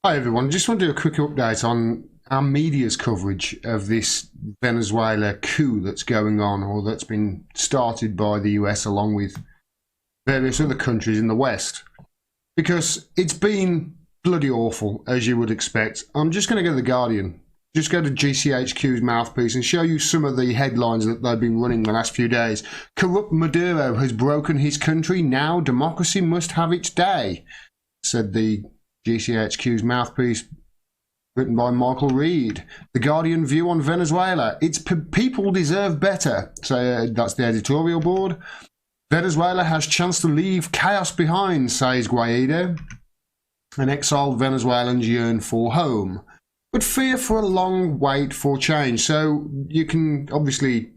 Hi everyone, just want to do a quick update on our media's coverage of this Venezuela coup that's going on, or that's been started by the US along with various other countries in the West. Because it's been bloody awful, as you would expect. I'm just going to go to The Guardian, just go to GCHQ's mouthpiece and show you some of the headlines that they've been running the last few days. Corrupt Maduro has broken his country, now democracy must have its day, said the GCHQ's mouthpiece, written by Michael Reed. The Guardian view on Venezuela. Its people deserve better. So that's the editorial board. Venezuela has chance to leave chaos behind, says Guaido. And exiled Venezuelans yearn for home, but fear for a long wait for change. So you can obviously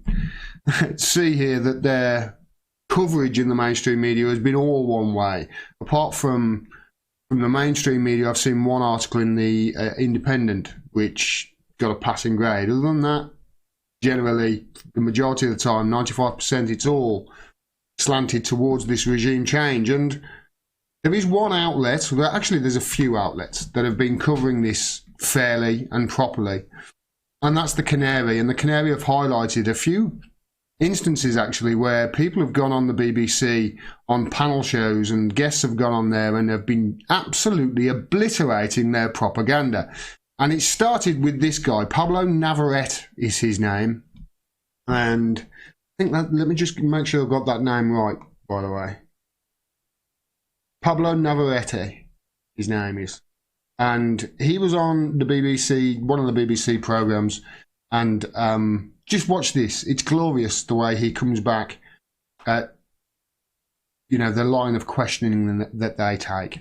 see here that their coverage in the mainstream media has been all one way. Apart from the mainstream media, I've seen one article in the Independent which got a passing grade. Other than that, generally, the majority of the time, 95%, it's all slanted towards this regime change. And there is one outlet, well, actually there's a few outlets that have been covering this fairly and properly, and that's the Canary. And the Canary have highlighted a few instances actually where people have gone on the BBC on panel shows, and guests have gone on there and have been absolutely obliterating their propaganda. And it started with this guy, Pablo Navarrete is his name, and I think that, let me just make sure I've got that name right, by the way. Pablo Navarrete, his name is, and he was on the BBC, one of the BBC programs, and just watch this. It's glorious the way he comes back at, you know, the line of questioning that they take.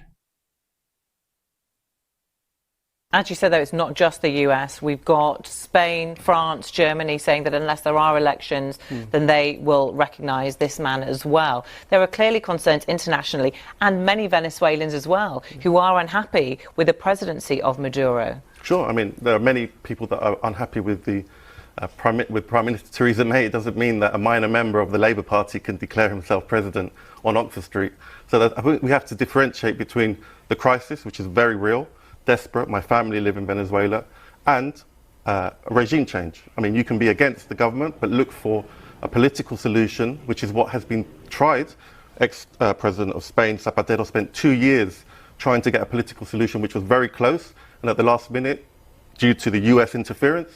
As you said, though, it's not just the US. We've got Spain, France, Germany saying that unless there are elections, then they will recognise this man as well. There are clearly concerns internationally, and many Venezuelans as well, who are unhappy with the presidency of Maduro. Sure. I mean, there are many people that are unhappy with the Prime Minister Theresa May. It doesn't mean that a minor member of the Labour Party can declare himself president on Oxford Street. So I think we have to differentiate between the crisis, which is very real, desperate, my family live in Venezuela, and a regime change. I mean, you can be against the government, but look for a political solution, which is what has been tried. Ex-President of Spain, Zapatero, spent 2 years trying to get a political solution, which was very close, and at the last minute, due to the US interference,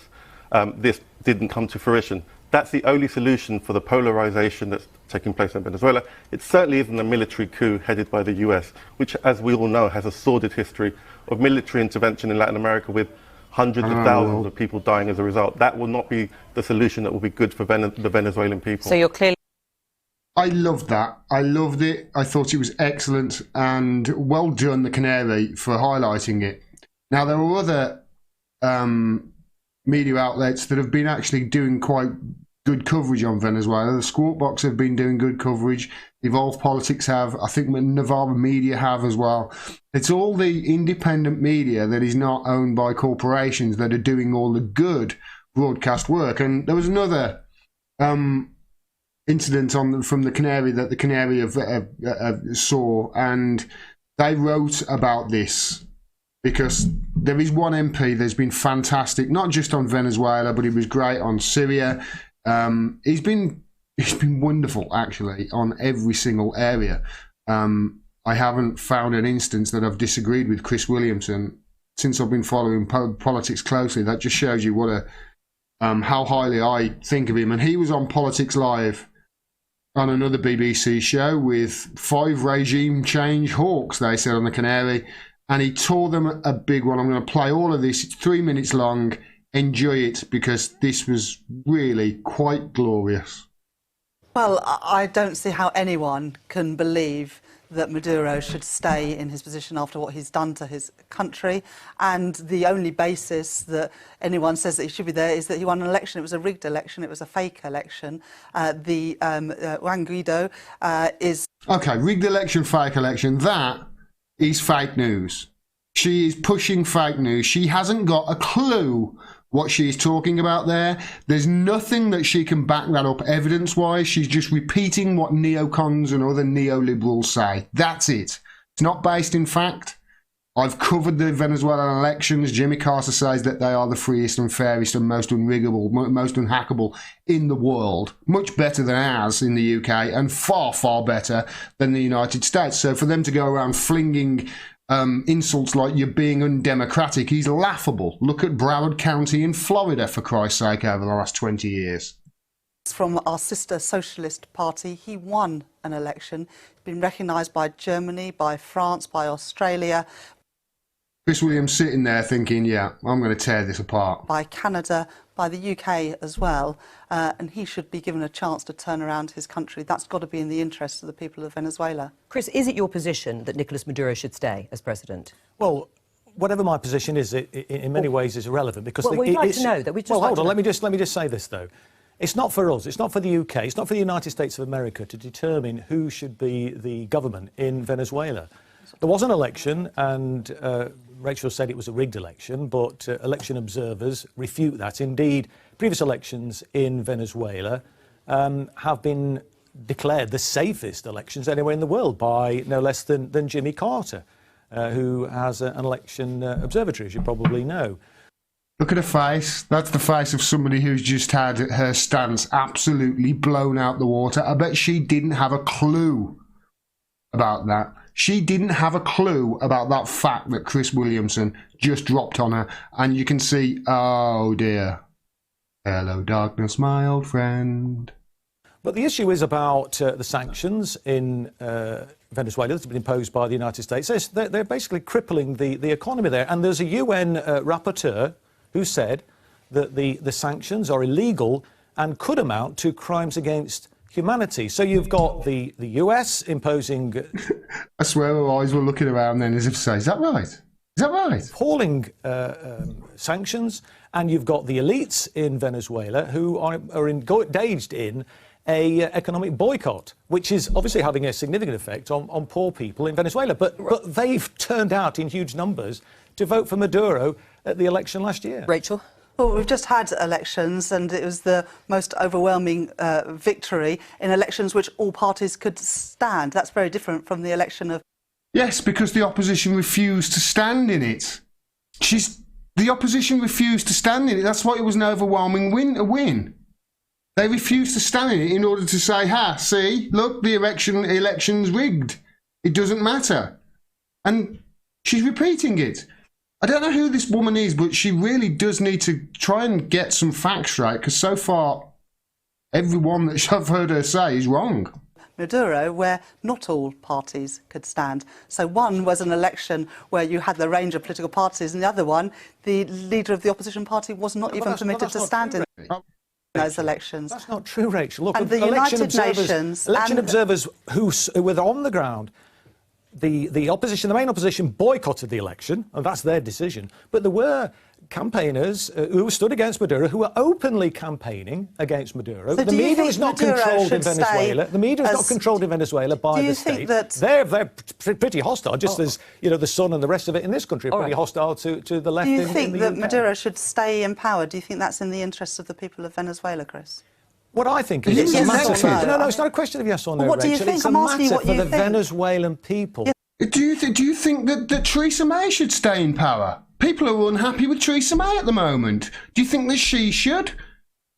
this didn't come to fruition. That's the only solution for the polarization that's taking place in Venezuela. It certainly isn't a military coup headed by the US, which, as we all know, has a sordid history of military intervention in Latin America with hundreds of thousands of people dying as a result. That will not be the solution that will be good for the Venezuelan people. So you're clearly... I loved that. I loved it. I thought it was excellent, and well done, the Canary, for highlighting it. Now, there are other media outlets that have been actually doing quite good coverage on Venezuela. The Squawk Box have been doing good coverage. Evolve Politics have. I think Navarra Media have as well. It's all the independent media that is not owned by corporations that are doing all the good broadcast work. And there was another incident from the Canary that the Canary saw, and they wrote about this. Because there is one MP that's been fantastic, not just on Venezuela, but he was great on Syria. He's been wonderful, actually, on every single area. I haven't found an instance that I've disagreed with Chris Williamson since I've been following politics closely. That just shows you what how highly I think of him. And he was on Politics Live on another BBC show with 5 regime change hawks, they said, on the Canary. And he tore them a big one. I'm going to play all of this. It's 3 minutes long. Enjoy it, because this was really quite glorious. Well, I don't see how anyone can believe that Maduro should stay in his position after what he's done to his country. And the only basis that anyone says that he should be there is that he won an election. It was a rigged election. It was a fake election. Juan Guaido is... OK, rigged election, fake election. That is fake news. She is pushing fake news. She hasn't got a clue what she's talking about there. There's nothing that she can back that up evidence-wise. She's just repeating what neocons and other neoliberals say. That's it. It's not based in fact. I've covered the Venezuelan elections. Jimmy Carter says that they are the freest and fairest and most unriggable, most unhackable in the world. Much better than ours in the UK and far, far better than the United States. So for them to go around flinging insults like you're being undemocratic is laughable. Look at Broward County in Florida, for Christ's sake, over the last 20 years. From our sister Socialist Party, he won an election, been recognised by Germany, by France, by Australia. Chris Williams sitting there thinking, yeah, I'm going to tear this apart. By Canada, by the UK as well, and he should be given a chance to turn around his country. That's got to be in the interests of the people of Venezuela. Chris, is it your position that Nicolas Maduro should stay as president? Well, whatever my position is, it in many ways is irrelevant because we'd like to know that. Well, hold on. Let me just say this though. It's not for us. It's not for the UK. It's not for the United States of America to determine who should be the government in Venezuela. There was an election, and Rachel said it was a rigged election, but election observers refute that. Indeed, previous elections in Venezuela have been declared the safest elections anywhere in the world by no less than Jimmy Carter, who has an election observatory, as you probably know. Look at her face. That's the face of somebody who's just had her stance absolutely blown out the water. I bet she didn't have a clue about that. She didn't have a clue about that fact that Chris Williamson just dropped on her. And you can see, oh dear. Hello, darkness, my old friend. But the issue is about the sanctions in Venezuela that have been imposed by the United States. They're basically crippling the economy there. And there's a UN rapporteur who said that the sanctions are illegal and could amount to crimes against humanity. So you've got the US imposing... I swear our eyes were looking around then as if to say, is that right? Is that right? Appalling sanctions, and you've got the elites in Venezuela who are engaged in a economic boycott, which is obviously having a significant effect on poor people in Venezuela. But they've turned out in huge numbers to vote for Maduro at the election last year. Rachel? Well, we've just had elections, and it was the most overwhelming victory in elections which all parties could stand. That's very different from the election of... Yes, because the opposition refused to stand in it. The opposition refused to stand in it. That's why it was an overwhelming win. They refused to stand in it in order to say, see, look, the election's rigged. It doesn't matter. And she's repeating it. I don't know who this woman is, but she really does need to try and get some facts right, because so far, everyone that I've heard her say is wrong. Maduro, where not all parties could stand. So one was an election where you had the range of political parties, and the other one, the leader of the opposition party was not even permitted to stand in those elections. That's not true, Rachel. Look, and the United Nations... Election observers who were on the ground, the main opposition boycotted the election, and that's their decision. But there were campaigners who stood against Maduro, who were openly campaigning against Maduro. So the media is not controlled in Venezuela. The media is not controlled in Venezuela by the state. They're pretty hostile, just as the Sun and the rest of it in this country are pretty hostile to the left. Do you think that Maduro should stay in power? Do you think that's in the interests of the people of Venezuela, Chris? What I think is it's a matter. No, it's not a question of yes or no, what do you Rachel. think? It's I'm a asking matter what for you the think. Venezuelan people. Yeah. Do you think that Theresa May should stay in power? People are unhappy with Theresa May at the moment. Do you think that she should?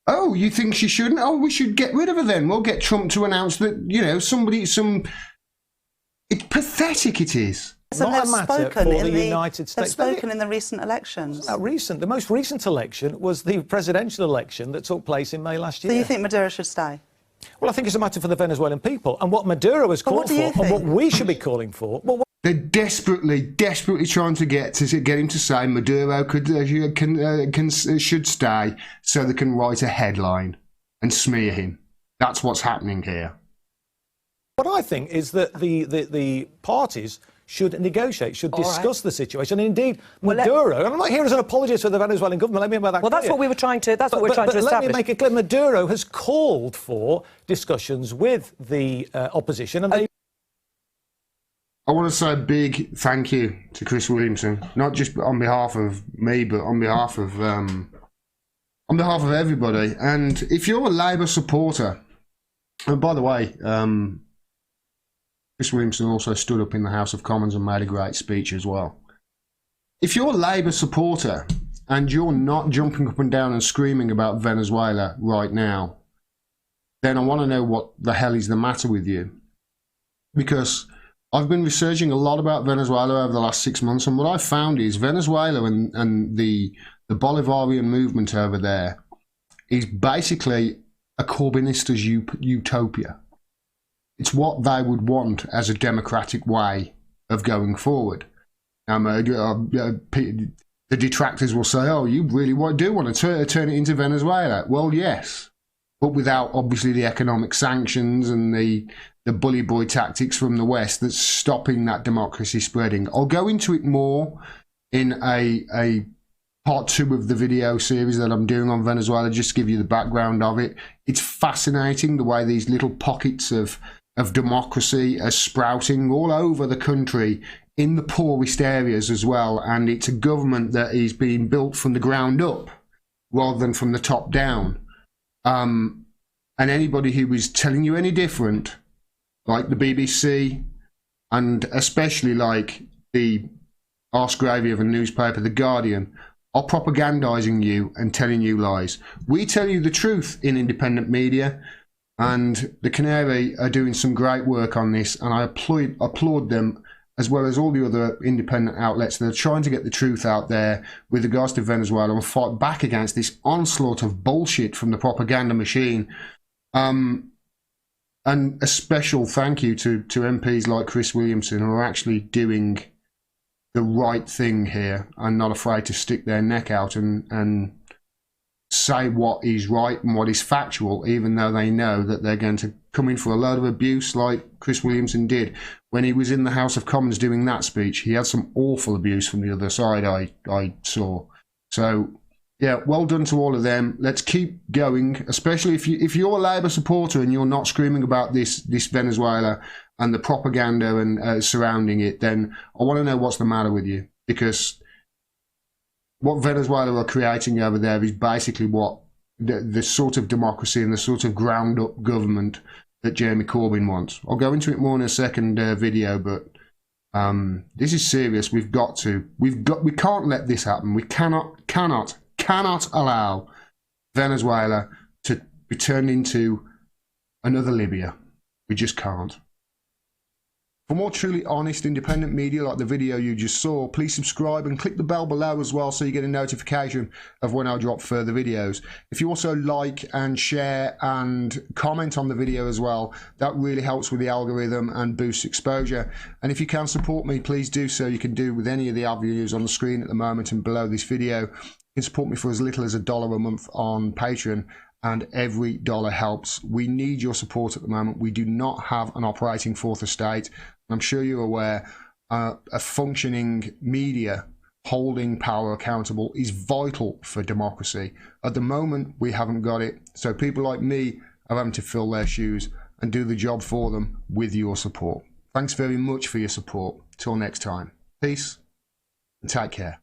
Oh, you think she shouldn't? Oh, we should get rid of her then. We'll get Trump to announce that, It's pathetic, it is. So not a matter for the United States. They've spoken in the recent elections. Not recent. The most recent election was the presidential election that took place in May last year. So you think Maduro should stay? Well, I think it's a matter for the Venezuelan people. And what Maduro has called for, and what we should be calling for... They're desperately trying to get him to say Maduro should stay so they can write a headline and smear him. That's what's happening here. What I think is that the parties should negotiate, should discuss the situation. And indeed, Maduro, and I'm not here as an apologist for the Venezuelan government, let me make that clear. That's what we were trying to, that's what we're trying to establish. Let me make it clear, Maduro has called for discussions with the opposition, and I want to say a big thank you to Chris Williamson, not just on behalf of me, but on behalf of everybody. And if you're a Labour supporter, and by the way, Chris Williamson also stood up in the House of Commons and made a great speech as well. if you're a Labour supporter and you're not jumping up and down and screaming about Venezuela right now, then I want to know what the hell is the matter with you. Because I've been researching a lot about Venezuela over the last 6 months, and what I've found is Venezuela and the Bolivarian movement over there is basically a Corbynista's utopia. It's what they would want as a democratic way of going forward. The detractors will say, oh, you really do want to turn it into Venezuela. Well, yes, but without obviously the economic sanctions and the bully boy tactics from the West that's stopping that democracy spreading. I'll go into it more in a part 2 of the video series that I'm doing on Venezuela, just to give you the background of it. It's fascinating the way these little pockets of democracy are sprouting all over the country, in the poorest areas as well, and it's a government that is being built from the ground up rather than from the top down. And anybody who is telling you any different, like the BBC, and especially like the arse gravy of a newspaper, The Guardian, are propagandizing you and telling you lies. We tell you the truth in independent media, and the Canary are doing some great work on this, and I applaud them, as well as all the other independent outlets that are trying to get the truth out there with regards to Venezuela and fight back against this onslaught of bullshit from the propaganda machine. And a special thank you to MPs like Chris Williamson, who are actually doing the right thing here and not afraid to stick their neck out and say what is right and what is factual, even though they know that they're going to come in for a load of abuse, like Chris Williamson did when he was in the House of Commons doing that speech. He had some awful abuse from the other side, I saw. So yeah, well done to all of them. Let's keep going, especially if you're a Labour supporter and you're not screaming about this Venezuela and the propaganda and surrounding it, then I want to know what's the matter with you, because what Venezuela are creating over there is basically what the sort of democracy and the sort of ground-up government that Jeremy Corbyn wants. I'll go into it more in a second video, but this is serious. We can't let this happen. We cannot allow Venezuela to be turned into another Libya. We just can't. For more truly honest, independent media like the video you just saw, please subscribe and click the bell below as well so you get a notification of when I drop further videos. If you also like and share and comment on the video as well, that really helps with the algorithm and boosts exposure. And if you can support me, please do so. You can do with any of the avenues on the screen at the moment and below this video. You can support me for as little as $1 a month on Patreon, and every dollar helps. We need your support at the moment. We do not have an operating fourth estate. I'm sure you're aware a functioning media holding power accountable is vital for democracy. At the moment, we haven't got it. So people like me are having to fill their shoes and do the job for them with your support. Thanks very much for your support. Till next time. Peace and take care.